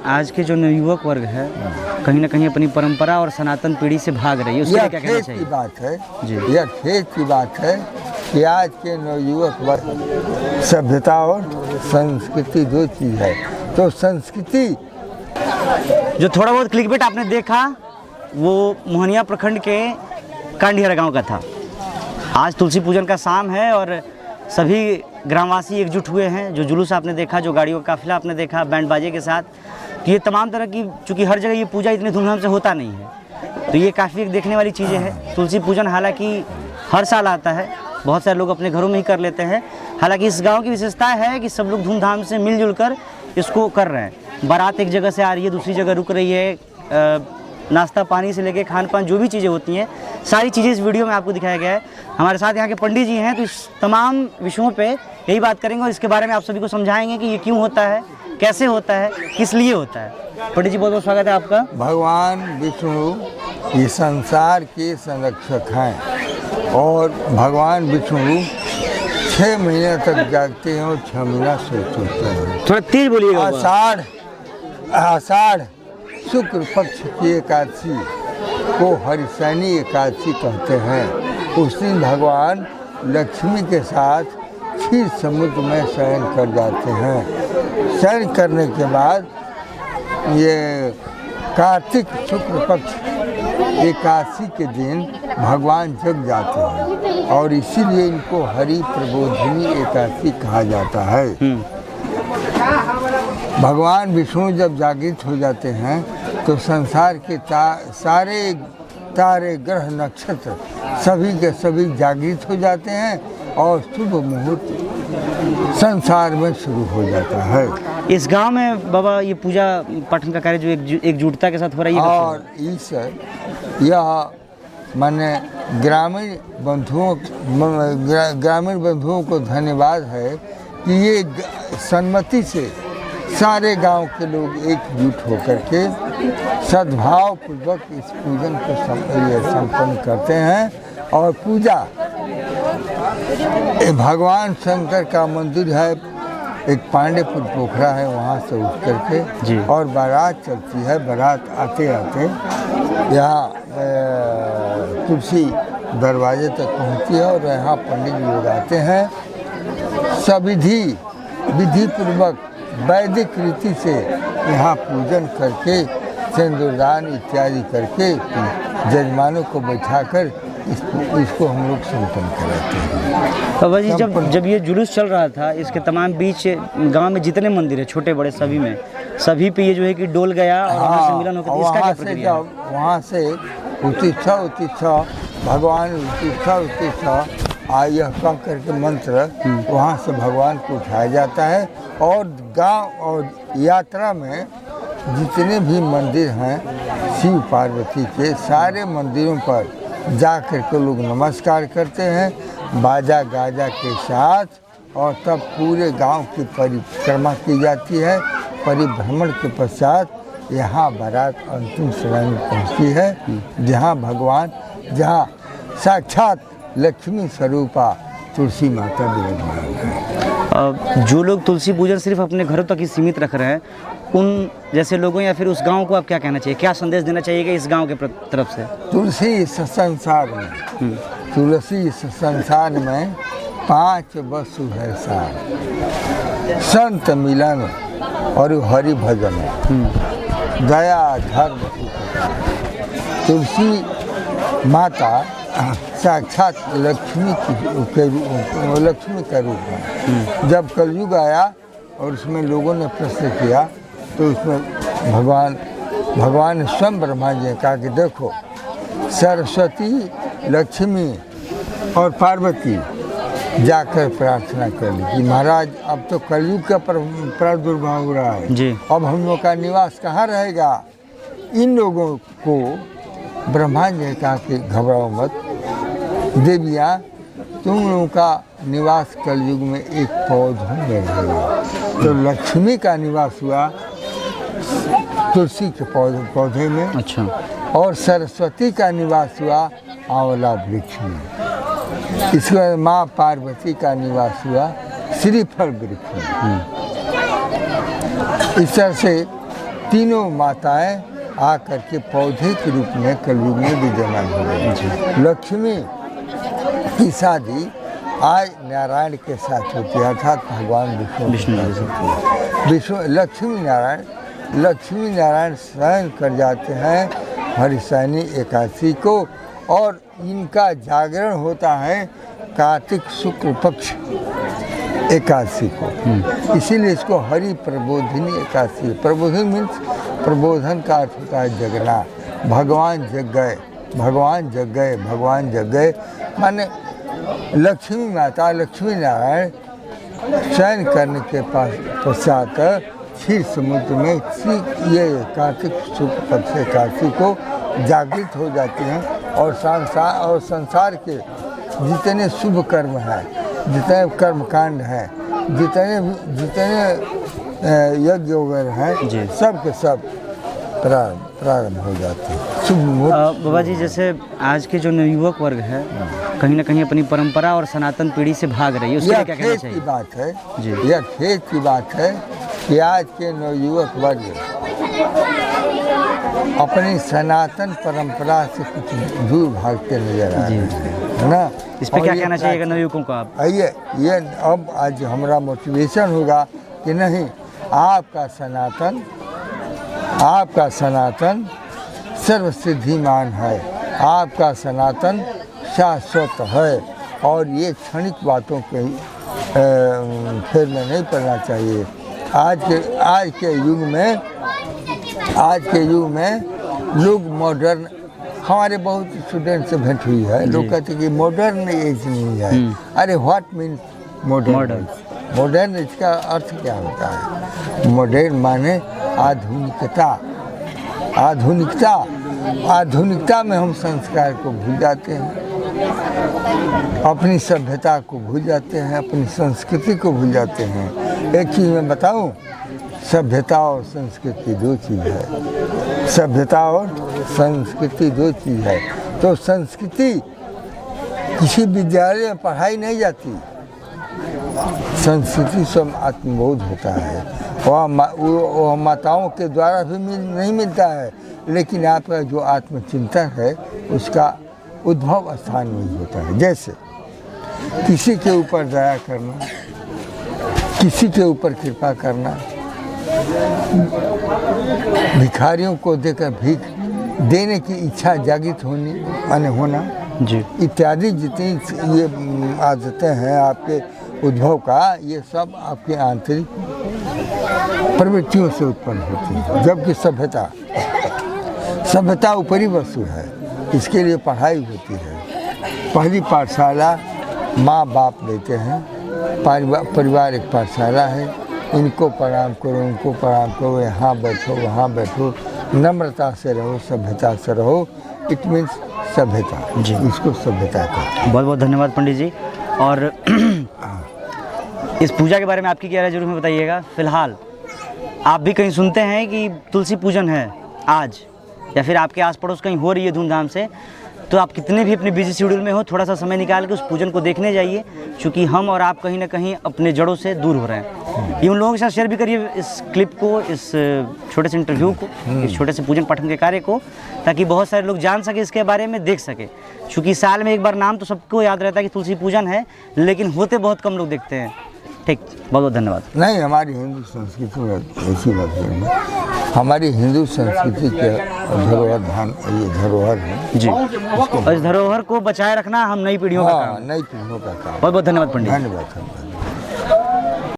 आज के जो नवयुवक वर्ग है कहीं ना कहीं अपनी परंपरा और सनातन पीढ़ी से भाग रही है, उसके लिए क्या कहना चाहिए? की बात है जी। यह खेत की बात है कि आज के नवयुवक वर्ग सभ्यता और संस्कृति दो चीज़ है। तो संस्कृति जो थोड़ा बहुत क्लिकबेट आपने देखा वो मोहनिया प्रखंड के कांडिहरा गांव का था। आज तुलसी पूजन का शाम है और सभी ग्रामवासी एकजुट हुए हैं। जो जुलूस आपने देखा, जो गाड़ियों का काफिला आपने देखा बैंड बाजे के साथ, तो ये तमाम तरह की, चूँकि हर जगह ये पूजा इतनी धूमधाम से होता नहीं है, तो ये काफ़ी देखने वाली चीज़ें हैं। तुलसी पूजन हालांकि हर साल आता है, बहुत सारे लोग अपने घरों में ही कर लेते हैं। हालांकि इस गांव की विशेषता है कि सब लोग धूमधाम से मिलजुल कर इसको कर रहे हैं। बारात एक जगह से आ रही है, दूसरी जगह रुक रही है, नाश्ता पानी से लेके खान पान जो भी चीज़ें होती हैं, सारी चीज़ें इस वीडियो में आपको दिखाया गया है। हमारे साथ यहाँ के पंडित जी हैं, तो इस तमाम विषयों पे यही बात करेंगे और इसके बारे में आप सभी को समझाएंगे कि ये क्यों होता है, कैसे होता है, किस लिए होता है। पंडित जी बहुत बहुत स्वागत है आपका। भगवान विष्णु ये संसार के संरक्षक हैं और भगवान विष्णु 6 महीने तक जागते हैं और 6 महीना सोते हैं। थोड़ा तेज बोलिएगा। आषाढ़ शुक्ल पक्ष की एकादशी को हरिशनि एकादशी कहते हैं। उस दिन भगवान लक्ष्मी के साथ क्षीर समुद्र में शयन कर जाते हैं। शयन करने के बाद ये कार्तिक शुक्ल पक्ष एकादशी के दिन भगवान जग जाते हैं और इसीलिए इनको हरि प्रबोधिनी एकादशी कहा जाता है। भगवान विष्णु जब जागृत हो जाते हैं तो संसार के सारे तारे ग्रह नक्षत्र सभी के सभी जागृत हो जाते हैं और शुभ मुहूर्त संसार में शुरू हो जाता है। इस गांव में बाबा ये पूजा पाठन का कार्य जो एकजुटता के साथ हो रही है और इस यह माने ग्रामीण बंधुओं को धन्यवाद है कि ये सम्मति से सारे गांव के लोग एकजुट होकर के सद्भाव पूर्वक इस पूजन को संपन्न करते हैं। और पूजा भगवान शंकर का मंदिर है, एक पांडेपुर पोखरा है, वहाँ से उठ करके और बारात चलती है। बारात आते आते यहाँ तुलसी दरवाजे तक पहुँचती है और यहाँ पंडित लोग आते हैं। सविधि विधि पूर्वक वैदिक रीति से यहाँ पूजन करके सिंदूरदान इत्यादि करके जजमानों को बैठाकर इसको हम लोग संपन्न कराते हैं। बाबा जी जब ये जुलूस चल रहा था, इसके तमाम बीच गांव में जितने मंदिर है छोटे बड़े सभी में, सभी पे ये जो है कि डोल गया और वहाँ से मिलन होकर इसका क्या प्रक्रिया है? वहाँ से उत्तिष्ठा भगवान उत्तिष्ठा यह कह करके मंत्र वहाँ से भगवान को उठाया जाता है और गांव और यात्रा में जितने भी मंदिर हैं शिव पार्वती के, सारे मंदिरों पर जा कर के लोग नमस्कार करते हैं बाजा गाजा के साथ और तब पूरे गांव की परिक्रमा की जाती है। परिभ्रमण के पश्चात यहाँ बारात अंतिम समय में पहुँचती है जहाँ साक्षात लक्ष्मी स्वरूपा तुलसी माता विराजमान है। जो लोग तुलसी पूजन सिर्फ अपने घरों तक ही सीमित रख रहे हैं, उन जैसे लोगों या फिर उस गांव को आप क्या कहना चाहिए, क्या संदेश देना चाहिए इस गांव के तरफ से? तुलसी इस संसार में 5 वस्तु है सार: संत मिलन और हरि भजन, दया धर्म। तुलसी माता साक्षात लक्ष्मी का रूप है। जब कलयुग आया और उसमें लोगों ने प्रश्न किया तो उसमें भगवान ने स्वयं ब्रह्मा जी ने कहा कि देखो सरस्वती लक्ष्मी और पार्वती जाकर प्रार्थना कर ली कि महाराज अब तो कलयुग का प्रादुर्भाव हो रहा है जी। अब हम लोग का निवास कहाँ रहेगा? इन लोगों को ब्रह्मा जी ने कहा कि घबराओ मत देवियाँ, तुम लोगों का निवास कलयुग में एक पौधों में रहेगा। तो लक्ष्मी का निवास हुआ तुलसी के पौधे में। अच्छा। और सरस्वती का निवास हुआ आंवला वृक्ष में। इसके बाद माँ पार्वती का निवास हुआ श्रीफल वृक्ष में। इस तरह से तीनों माताएं आकर के पौधे के रूप में कलयुग में विद्यमान हो गई। लक्ष्मी की शादी आज नारायण के साथ होती है, अर्थात भगवान विष्णु के साथ होती है। लक्ष्मी नारायण शयन कर जाते हैं हरिशयनी एकादशी को, और इनका जागरण होता है कार्तिक शुक्ल पक्ष एकादशी को। इसीलिए इसको हरि प्रबोधिनी एकादशी। प्रबोधिनी मीन्स प्रबोधन का अर्थ होता है जगना। भगवान जग गए, भगवान जग गए, भगवान जग गए, माने लक्ष्मी माता लक्ष्मी नारायण शयन करने के पश्चात क्षीर समुद्र में ये कार्तिक शुक्ल पक्ष एकादशी को जागृत हो जाती हैं, और संसार के जितने शुभ कर्म हैं, जितने कर्मकांड हैं, जितने यज्ञ वगैरह हैं, सब के सब प्रारंभ हो जाते हैं शुभ मुहूर्त। बाबा जी, जैसे आज के जो नवयुवक वर्ग है कहीं ना कहीं अपनी परंपरा और सनातन पीढ़ी से भाग रही है, उसके लिए क्या कहना चाहिए? की बात है जी, यह खेत की बात है कि आज के नवयुवक वर्ग अपनी सनातन परंपरा से कुछ दूर भागते नजर आ रहे हैं, है ना। इस पे क्या कहना चाहिएगा नवयुवकों को आप? ये अब आज हमारा मोटिवेशन होगा कि नहीं, आपका सनातन सर्वसिद्धिमान है, आपका सनातन शाश्वत है, और ये क्षणिक बातों के फेर में नहीं पड़ना चाहिए। आज के युग में लोग मॉडर्न, हमारे बहुत स्टूडेंट से भेंट हुई है, लोग कहते हैं कि मॉडर्न एज नहीं है। अरे व्हाट मीन्स मॉडर्न? मॉडर्न इसका अर्थ क्या होता है? मॉडर्न माने आधुनिकता में हम संस्कार को भूल जाते हैं, अपनी सभ्यता को भूल जाते हैं, अपनी संस्कृति को भूल जाते हैं। एक चीज़ मैं बताऊं, सभ्यता और संस्कृति दो चीज़ है। सभ्यता और संस्कृति दो चीज़ है। तो संस्कृति किसी विद्यालय में पढ़ाई नहीं जाती, संस्कृति स्वयं आत्मबोध होता है, वह माताओं के द्वारा भी नहीं मिलता है, लेकिन आपका जो आत्मचिंतन है उसका उद्भव स्थान में होता है। जैसे किसी के ऊपर दया करना, किसी के ऊपर कृपा करना, भिखारियों को देकर भीख देने की इच्छा जागृत होना जी, इत्यादि जितनी ये आदतें हैं आपके उद्भव का, ये सब आपके आंतरिक प्रवृत्तियों से उत्पन्न होती है। जबकि सभ्यता ऊपरी वस्तु है, इसके लिए पढ़ाई होती है। पहली पाठशाला माँ बाप देते हैं, परिवार एक पाठशाला है, इनको प्रणाम करो, उनको प्रणाम करो, यहाँ बैठो, वहाँ बैठो, नम्रता से रहो, सभ्यता से रहो। इट मीन्स सभ्यता जी, इसको सभ्यता कहते हैं। बहुत बहुत धन्यवाद पंडित जी। और इस पूजा के बारे में आपकी क्या राय, जरूर हमें बताइएगा। फिलहाल आप भी कहीं सुनते हैं कि तुलसी पूजन है आज, या फिर आपके आस पड़ोस कहीं हो रही है धूमधाम से, तो आप कितने भी अपने बिजी शेड्यूल में हो, थोड़ा सा समय निकाल के उस पूजन को देखने जाइए, क्योंकि हम और आप कहीं ना कहीं अपने जड़ों से दूर हो रहे हैं। ये उन लोगों के साथ शेयर भी करिए इस क्लिप को, इस छोटे से इंटरव्यू को, इस छोटे से पूजन पाठन के कार्य को, ताकि बहुत सारे लोग जान सके, इसके बारे में देख सके। क्योंकि साल में एक बार नाम तो सबको याद रहता है कि तुलसी पूजन है, लेकिन होते बहुत कम लोग देखते हैं। ठीक, बहुत बहुत धन्यवाद। नहीं, हमारी हिंदू संस्कृति में ऐसी बात नहीं है। हमारी हिंदू संस्कृति के धरोहर है जी, और इस धरोहर को बचाए रखना हम नई पीढ़ियों का काम। नई पीढ़ियों का काम। बहुत बहुत धन्यवाद पंडित। धन्यवाद।